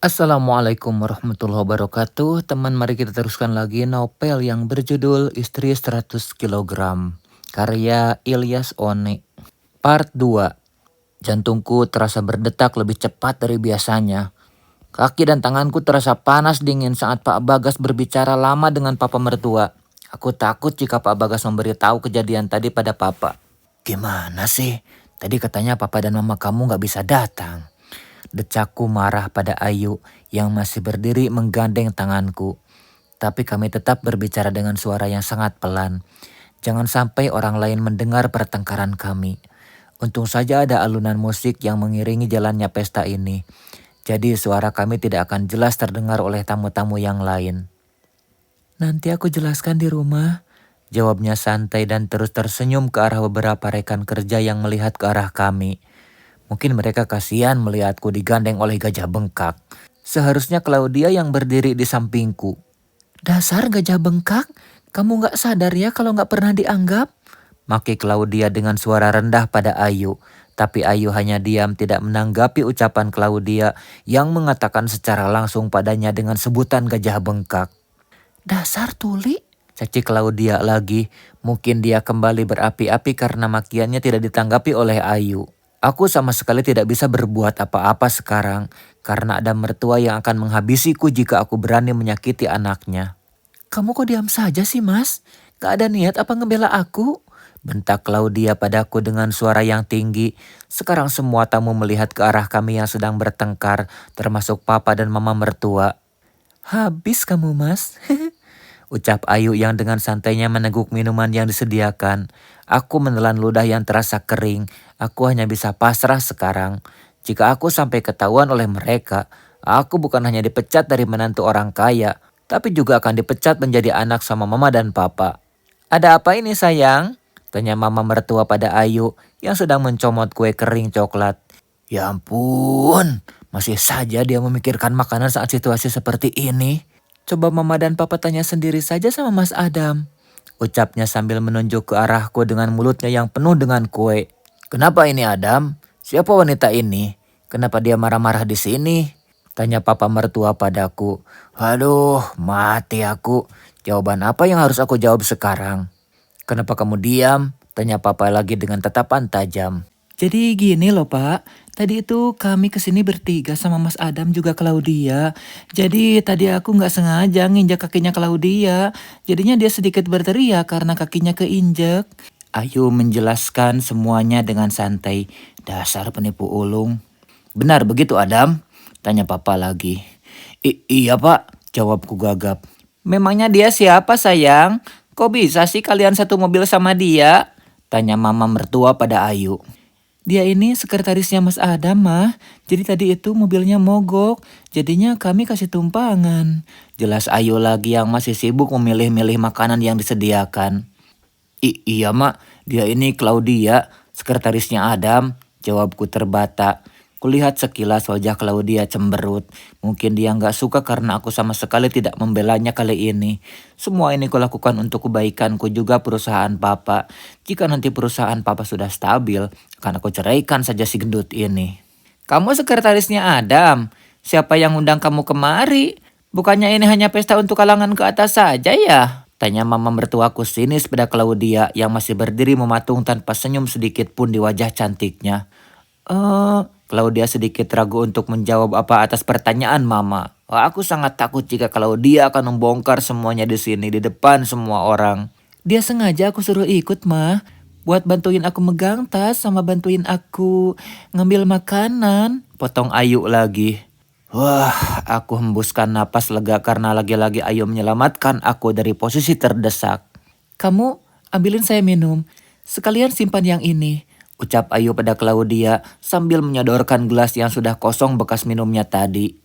Assalamualaikum warahmatullahi wabarakatuh. Teman, mari kita teruskan lagi novel yang berjudul Istri 100 Kilogram, karya Ilyas One. Part 2. Jantungku terasa berdetak lebih cepat dari biasanya. Kaki dan tanganku terasa panas dingin saat Pak Bagas berbicara lama dengan papa mertua. Aku takut jika Pak Bagas memberitahu kejadian tadi pada papa. Gimana sih? Tadi katanya papa dan mama kamu gak bisa datang. Decakku marah pada Ayu yang masih berdiri menggandeng tanganku. Tapi kami tetap berbicara dengan suara yang sangat pelan. Jangan sampai orang lain mendengar pertengkaran kami. Untung saja ada alunan musik yang mengiringi jalannya pesta ini. Jadi suara kami tidak akan jelas terdengar oleh tamu-tamu yang lain. Nanti aku jelaskan di rumah, jawabnya santai dan terus tersenyum ke arah beberapa rekan kerja yang melihat ke arah kami. Mungkin mereka kasihan melihatku digandeng oleh gajah bengkak. Seharusnya Claudia yang berdiri di sampingku. Dasar gajah bengkak, kamu gak sadar ya kalau gak pernah dianggap? Maki Claudia dengan suara rendah pada Ayu. Tapi Ayu hanya diam tidak menanggapi ucapan Claudia yang mengatakan secara langsung padanya dengan sebutan gajah bengkak. Dasar tuli, caci Claudia lagi. Mungkin dia kembali berapi-api karena makiannya tidak ditanggapi oleh Ayu. Aku sama sekali tidak bisa berbuat apa-apa sekarang karena ada mertua yang akan menghabisiku jika aku berani menyakiti anaknya. Kamu kok diam saja sih, Mas? Gak ada niat apa ngebela aku? Bentak Claudia padaku dengan suara yang tinggi. Sekarang semua tamu melihat ke arah kami yang sedang bertengkar, termasuk papa dan mama mertua. Habis kamu, Mas. Ucap Ayu yang dengan santainya meneguk minuman yang disediakan. Aku menelan ludah yang terasa kering. Aku hanya bisa pasrah sekarang. Jika aku sampai ketahuan oleh mereka, aku bukan hanya dipecat dari menantu orang kaya, tapi juga akan dipecat menjadi anak sama mama dan papa. Ada apa ini sayang? Tanya mama mertua pada Ayu yang sedang mencomot kue kering coklat. Ya ampun, masih saja dia memikirkan makanan saat situasi seperti ini. Coba mama dan papa tanya sendiri saja sama Mas Adam. Ucapnya sambil menunjuk ke arahku dengan mulutnya yang penuh dengan kue. Kenapa ini Adam? Siapa wanita ini? Kenapa dia marah-marah di sini? Tanya papa mertua padaku. Aduh, mati aku. Jawaban apa yang harus aku jawab sekarang? Kenapa kamu diam? Tanya papa lagi dengan tatapan tajam. Jadi gini loh Pak, tadi itu kami kesini bertiga sama Mas Adam juga Claudia. Jadi tadi aku nggak sengaja nginjak kakinya Claudia. Jadinya dia sedikit berteriak karena kakinya keinjek. Ayu menjelaskan semuanya dengan santai. Dasar penipu ulung. Benar begitu Adam? Tanya papa lagi. Iya pak, jawabku gagap. Memangnya dia siapa sayang? Kok bisa sih kalian satu mobil sama dia? Tanya mama mertua pada Ayu. Dia ini sekretarisnya Mas Adam mah. Jadi tadi itu mobilnya mogok. Jadinya kami kasih tumpangan. Jelas Ayu lagi yang masih sibuk memilih-milih makanan yang disediakan. Iya mak, dia ini Claudia, sekretarisnya Adam. Jawabku terbata. Kulihat sekilas wajah Claudia cemberut. Mungkin dia nggak suka karena aku sama sekali tidak membelanya kali ini. Semua ini kulakukan untuk kebaikanku juga perusahaan papa. Jika nanti perusahaan papa sudah stabil, akan aku ceraikan saja si gendut ini. Kamu sekretarisnya Adam. Siapa yang undang kamu kemari? Bukannya ini hanya pesta untuk kalangan ke atas saja ya? Tanya mama mertuaku sinis pada Claudia yang masih berdiri mematung tanpa senyum sedikit pun di wajah cantiknya. Claudia sedikit ragu untuk menjawab apa atas pertanyaan mama. Aku sangat takut jika Claudia akan membongkar semuanya di sini di depan semua orang. Dia sengaja aku suruh ikut mah. Buat bantuin aku megang tas sama bantuin aku ngambil makanan. Potong Ayu lagi. Wah, aku hembuskan napas lega karena lagi-lagi Ayu menyelamatkan aku dari posisi terdesak. Kamu ambilin saya minum. Sekalian simpan yang ini. Ucap Ayu pada Claudia sambil menyodorkan gelas yang sudah kosong bekas minumnya tadi.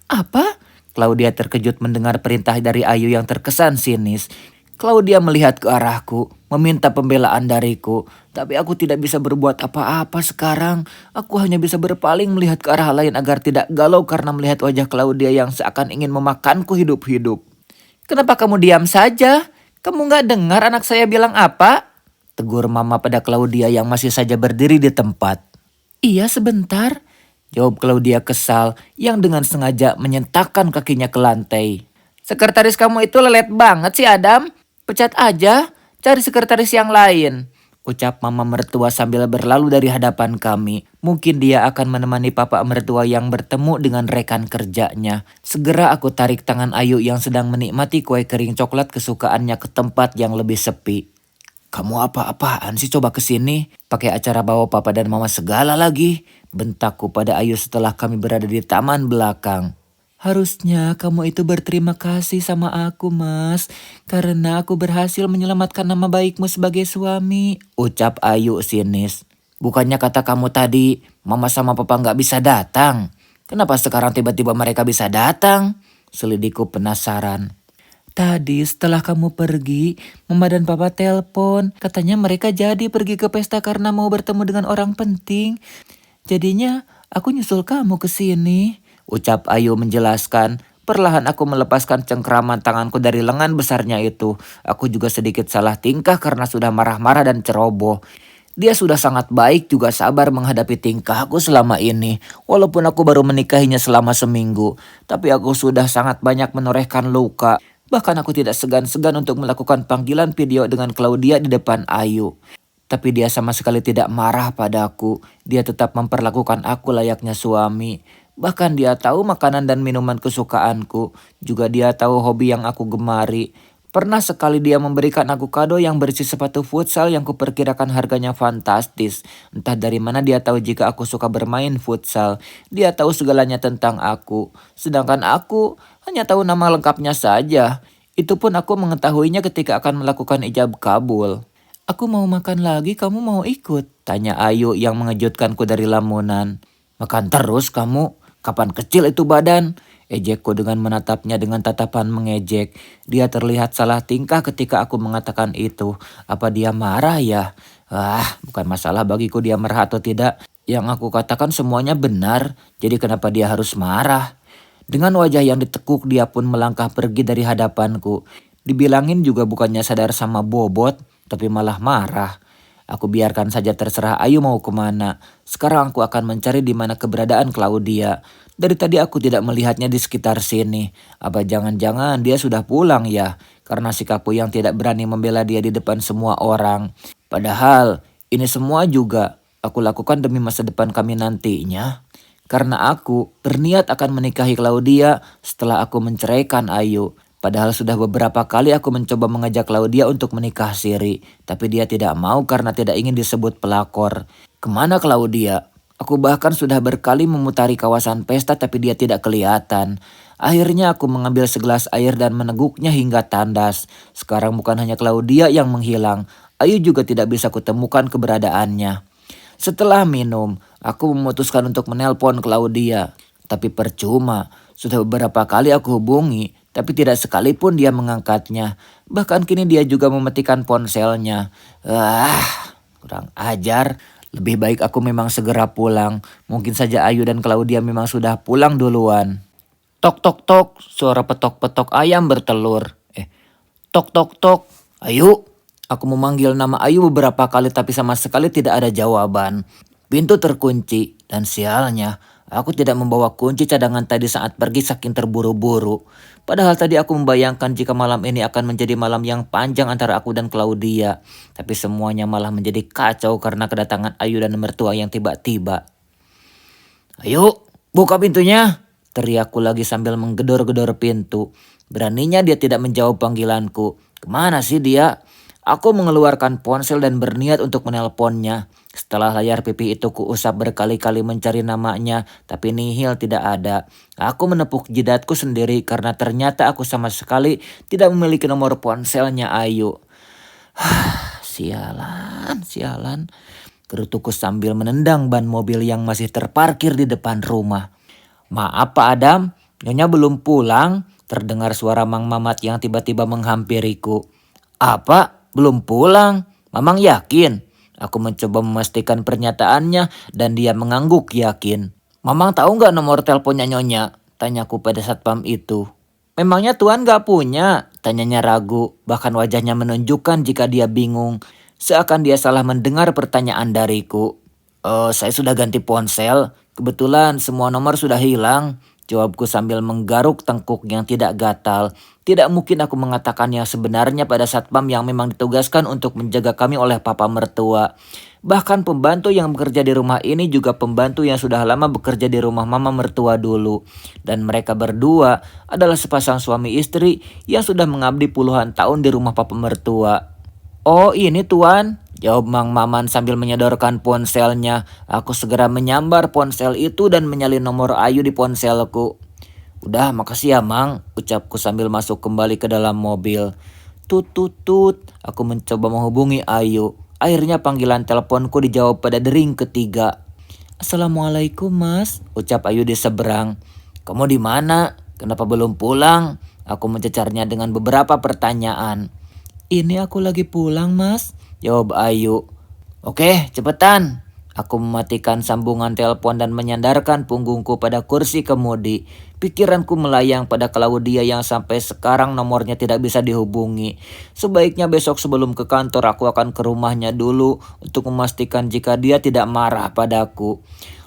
Apa? Claudia terkejut mendengar perintah dari Ayu yang terkesan sinis. Claudia melihat ke arahku, meminta pembelaan dariku. Tapi aku tidak bisa berbuat apa-apa sekarang. Aku hanya bisa berpaling melihat ke arah lain agar tidak galau karena melihat wajah Claudia yang seakan ingin memakanku hidup-hidup. Kenapa kamu diam saja? Kamu gak dengar anak saya bilang apa? Tegur mama pada Claudia yang masih saja berdiri di tempat. Iya sebentar. Jawab Claudia kesal yang dengan sengaja menyentakkan kakinya ke lantai. Sekretaris kamu itu lelet banget sih Adam. Pecat aja, cari sekretaris yang lain. Ucap mama mertua sambil berlalu dari hadapan kami. Mungkin dia akan menemani papa mertua yang bertemu dengan rekan kerjanya. Segera aku tarik tangan Ayu yang sedang menikmati kue kering coklat kesukaannya ke tempat yang lebih sepi. Kamu apa-apaan sih coba kesini? Pakai acara bawa papa dan mama segala lagi. Bentakku pada Ayu setelah kami berada di taman belakang. Harusnya kamu itu berterima kasih sama aku, Mas. Karena aku berhasil menyelamatkan nama baikmu sebagai suami. Ucap Ayu sinis. Bukannya kata kamu tadi, mama sama papa nggak bisa datang. Kenapa sekarang tiba-tiba mereka bisa datang? Selidikku penasaran. Tadi setelah kamu pergi, Mama dan Papa telpon. Katanya mereka jadi pergi ke pesta karena mau bertemu dengan orang penting. Jadinya aku nyusul kamu ke sini. Ucap Ayu menjelaskan. Perlahan aku melepaskan cengkraman tanganku dari lengan besarnya itu. Aku juga sedikit salah tingkah karena sudah marah-marah dan ceroboh. Dia sudah sangat baik juga sabar menghadapi tingkahku selama ini. Walaupun aku baru menikahinya selama seminggu. Tapi aku sudah sangat banyak menorehkan luka. Bahkan aku tidak segan-segan untuk melakukan panggilan video dengan Claudia di depan Ayu. Tapi dia sama sekali tidak marah padaku. Dia tetap memperlakukan aku layaknya suami. Bahkan dia tahu makanan dan minuman kesukaanku. Juga dia tahu hobi yang aku gemari. Pernah sekali dia memberikan aku kado yang berisi sepatu futsal yang kuperkirakan harganya fantastis. Entah dari mana dia tahu jika aku suka bermain futsal. Dia tahu segalanya tentang aku. Sedangkan aku hanya tahu nama lengkapnya saja. Itu pun aku mengetahuinya ketika akan melakukan ijab kabul. Aku mau makan lagi, kamu mau ikut? Tanya Ayu yang mengejutkanku dari lamunan. Makan terus kamu, kapan kecil itu badan? Ejekku dengan menatapnya dengan tatapan mengejek. Dia terlihat salah tingkah ketika aku mengatakan itu. Apa dia marah ya? Bukan masalah bagiku dia marah atau tidak. Yang aku katakan semuanya benar. Jadi kenapa dia harus marah? Dengan wajah yang ditekuk dia pun melangkah pergi dari hadapanku. Dibilangin juga bukannya sadar sama bobot, tapi malah marah. Aku biarkan saja terserah Ayu mau kemana. Sekarang aku akan mencari di mana keberadaan Claudia. Dari tadi aku tidak melihatnya di sekitar sini. Apa jangan-jangan dia sudah pulang ya? Karena sikapku yang tidak berani membela dia di depan semua orang. Padahal ini semua juga aku lakukan demi masa depan kami nantinya. Karena aku berniat akan menikahi Claudia setelah aku menceraikan Ayu. Padahal sudah beberapa kali aku mencoba mengajak Claudia untuk menikah siri. Tapi dia tidak mau karena tidak ingin disebut pelakor. Kemana Claudia? Aku bahkan sudah berkali memutari kawasan pesta tapi dia tidak kelihatan. Akhirnya aku mengambil segelas air dan meneguknya hingga tandas. Sekarang bukan hanya Claudia yang menghilang. Ayu juga tidak bisa kutemukan keberadaannya. Setelah minum, aku memutuskan untuk menelpon Claudia. Tapi percuma, sudah beberapa kali aku hubungi, tapi tidak sekalipun dia mengangkatnya. Bahkan kini dia juga mematikan ponselnya. Kurang ajar. Lebih baik aku memang segera pulang. Mungkin saja Ayu dan Claudia memang sudah pulang duluan. Tok tok tok, suara petok-petok ayam bertelur. Tok tok tok, Ayu. Aku memanggil nama Ayu beberapa kali tapi sama sekali tidak ada jawaban. Pintu terkunci dan sialnya aku tidak membawa kunci cadangan tadi saat pergi saking terburu-buru. Padahal tadi aku membayangkan jika malam ini akan menjadi malam yang panjang antara aku dan Claudia. Tapi semuanya malah menjadi kacau karena kedatangan Ayu dan mertua yang tiba-tiba. Ayo, buka pintunya, teriakku lagi sambil menggedor-gedor pintu. Beraninya dia tidak menjawab panggilanku. Kemana sih dia? Aku mengeluarkan ponsel dan berniat untuk menelponnya. Setelah layar pipi itu kuusap berkali-kali mencari namanya, tapi nihil tidak ada. Aku menepuk jidatku sendiri karena ternyata aku sama sekali tidak memiliki nomor ponselnya Ayu. Sialan, sialan. Gerutuku sambil menendang ban mobil yang masih terparkir di depan rumah. Maaf Pak Adam, Nyonya belum pulang. Terdengar suara Mang Mamat yang tiba-tiba menghampiriku. Apa? Belum pulang? Mamang yakin? Aku mencoba memastikan pernyataannya dan dia mengangguk yakin. Mamang tahu nggak nomor teleponnya Nyonya? Tanyaku pada satpam itu. Memangnya Tuan nggak punya? Tanyanya ragu, bahkan wajahnya menunjukkan jika dia bingung. Seakan dia salah mendengar pertanyaan dariku. Saya sudah ganti ponsel, Kebetulan semua nomor sudah hilang, jawabku sambil menggaruk tengkuk yang tidak gatal. Tidak mungkin aku mengatakan yang sebenarnya pada satpam yang memang ditugaskan untuk menjaga kami oleh papa mertua. Bahkan pembantu yang bekerja di rumah ini juga pembantu yang sudah lama bekerja di rumah mama mertua dulu. Dan mereka berdua adalah sepasang suami istri yang sudah mengabdi puluhan tahun di rumah papa mertua. Oh ini tuan, jawab Mang Maman sambil menyodorkan ponselnya. Aku segera menyambar ponsel itu dan menyalin nomor Ayu di ponselku. Udah makasih ya Mang, ucapku sambil masuk kembali ke dalam mobil. Tut tut tut, aku mencoba menghubungi Ayu. Akhirnya panggilan teleponku dijawab pada dering ketiga. Assalamualaikum mas, ucap Ayu di seberang. Kamu di mana? Kenapa belum pulang? Aku mencecarnya dengan beberapa pertanyaan. Ini aku lagi pulang mas, jawab Ayu. Oke, cepetan. Aku mematikan sambungan telepon dan menyandarkan punggungku pada kursi kemudi. Pikiranku melayang pada Claudia yang sampai sekarang nomornya tidak bisa dihubungi. Sebaiknya besok sebelum ke kantor aku akan ke rumahnya dulu untuk memastikan jika dia tidak marah padaku.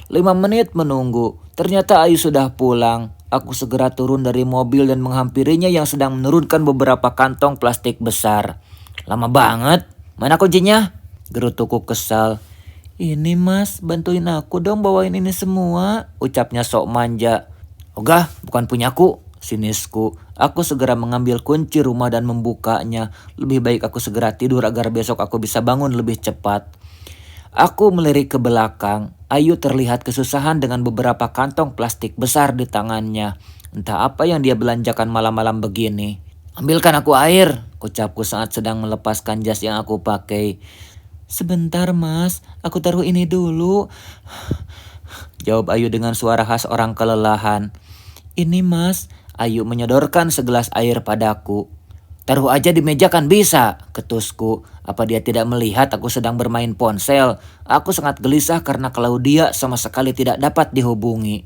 5 menit menunggu, ternyata Ayu sudah pulang. Aku segera turun dari mobil dan menghampirinya yang sedang menurunkan beberapa kantong plastik besar. Lama banget, mana kuncinya? Gerutuku kesal. Ini mas, bantuin aku dong bawain ini semua, ucapnya sok manja. Ogah, bukan punyaku, sinisku. Aku segera mengambil kunci rumah dan membukanya. Lebih baik aku segera tidur agar besok aku bisa bangun lebih cepat. Aku melirik ke belakang. Ayu terlihat kesusahan dengan beberapa kantong plastik besar di tangannya. Entah apa yang dia belanjakan malam-malam begini. Ambilkan aku air, ucapku saat sedang melepaskan jas yang aku pakai. Sebentar mas, aku taruh ini dulu, jawab Ayu dengan suara khas orang kelelahan. Ini mas, Ayu menyodorkan segelas air padaku. Taruh aja di meja kan bisa, ketusku. Apa dia tidak melihat aku sedang bermain ponsel? Aku sangat gelisah karena Claudia sama sekali tidak dapat dihubungi.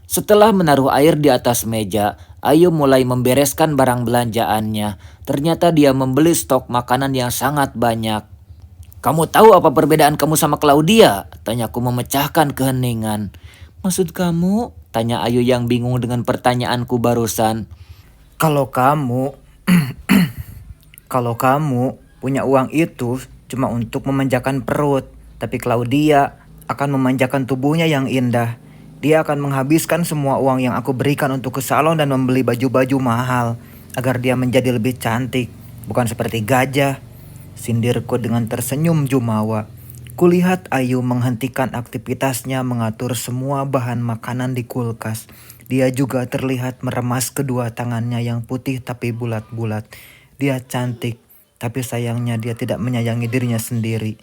Setelah menaruh air di atas meja, Ayu mulai membereskan barang belanjaannya. Ternyata dia membeli stok makanan yang sangat banyak. Kamu tahu apa perbedaan kamu sama Claudia? Tanyaku memecahkan keheningan. Maksud kamu? Tanya Ayu yang bingung dengan pertanyaanku barusan. Kalau kamu Kalau kamu punya uang itu cuma untuk memanjakan perut, tapi Claudia akan memanjakan tubuhnya yang indah. Dia akan menghabiskan semua uang yang aku berikan untuk ke salon dan membeli baju-baju mahal agar dia menjadi lebih cantik, bukan seperti gajah. Sindirku dengan tersenyum jumawa. Kulihat Ayu menghentikan aktivitasnya mengatur semua bahan makanan di kulkas. Dia juga terlihat meremas kedua tangannya yang putih tapi bulat-bulat. Dia cantik, tapi sayangnya dia tidak menyayangi dirinya sendiri.